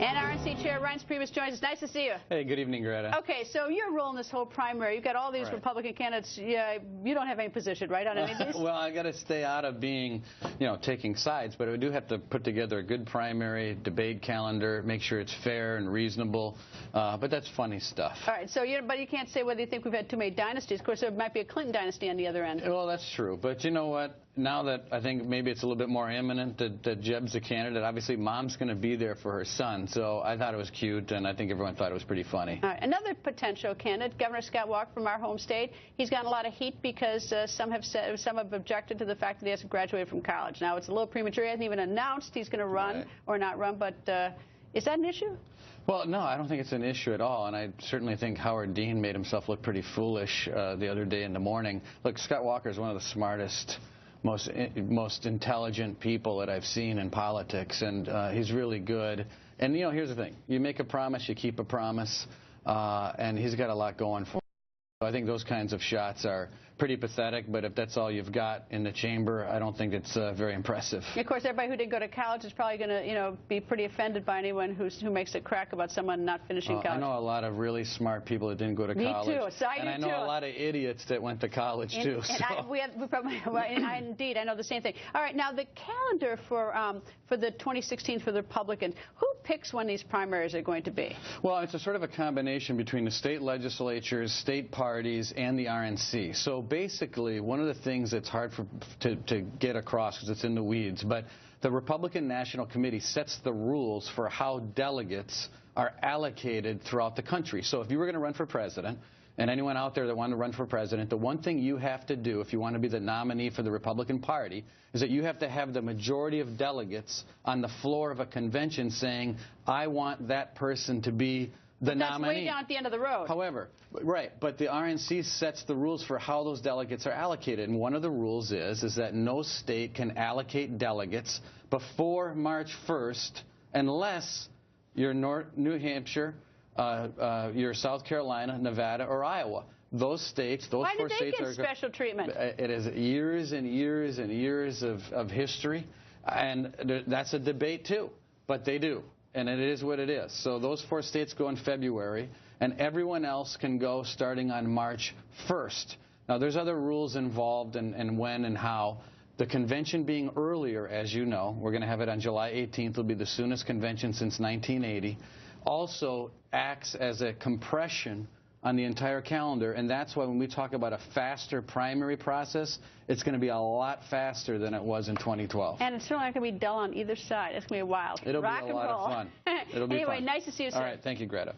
And RNC Chair Reince Priebus joins us. Nice to see you. Hey, good evening, Greta. Okay, so your role in this whole primary, you've got all these Republican candidates. Yeah, you don't have any position, right, on any of these? Well, I got to stay out of being, taking sides, but we do have to put together a good primary debate calendar, make sure it's fair and reasonable. But that's funny stuff. All right, so but you can't say whether you think we've had too many dynasties. Of course, there might be a Clinton dynasty on the other end. Well, that's true. But you know what? Now that I think maybe it's a little bit more imminent that Jeb's a candidate, obviously Mom's going to be there for her son. So I thought it was cute, and I think everyone thought it was pretty funny. All right. Another potential candidate, Governor Scott Walker from our home state. He's gotten a lot of heat because some have objected to the fact that he hasn't graduated from college. Now, it's a little premature. He hasn't even announced he's going to run or not run, but is that an issue? Well, no, I don't think it's an issue at all, and I certainly think Howard Dean made himself look pretty foolish the other day in the morning. Look, Scott Walker is one of the smartest, most intelligent people that I've seen in politics, and he's really good. And, here's the thing. You make a promise, you keep a promise, and he's got a lot going for him. I think those kinds of shots are pretty pathetic, but if that's all you've got in the chamber, I don't think it's very impressive. Of course, everybody who didn't go to college is probably going to, be pretty offended by anyone who makes a crack about someone not finishing college. I know a lot of really smart people that didn't go to college. Me too. So and I know a lot of idiots that went to college too. Indeed, I know the same thing. All right, now the calendar for the 2016 for the Republicans. Who picks when these primaries are going to be? Well, it's a sort of a combination between the state legislatures, state parties, and the RNC. So basically, one of the things that's hard to get across because it's in the weeds, but the Republican National Committee sets the rules for how delegates are allocated throughout the country. So if you were going to run for president, and anyone out there that wanted to run for president, the one thing you have to do if you want to be the nominee for the Republican Party is that you have to have the majority of delegates on the floor of a convention saying, I want that person to be the nominee. That's way down at the end of the road. However, but the RNC sets the rules for how those delegates are allocated. And one of the rules is that no state can allocate delegates before March 1st unless you're New Hampshire, you're South Carolina, Nevada, or Iowa. Those states, those four states get special treatment? It is years and years and years of history, and that's a debate too, but they do. And it is what it is. So those four states go in February, and everyone else can go starting on March 1st. Now, there's other rules involved and when and how. The convention being earlier, as you know, we're going to have it on July 18th. It'll be the soonest convention since 1980. Also acts as a compression on the entire calendar, and that's why when we talk about a faster primary process, it's going to be a lot faster than it was in 2012. And it's certainly not going to be dull on either side. It's going to be wild. It'll be a lot of fun. It'll be anyway, fun. Nice to see you, sir. All right, thank you, Greta.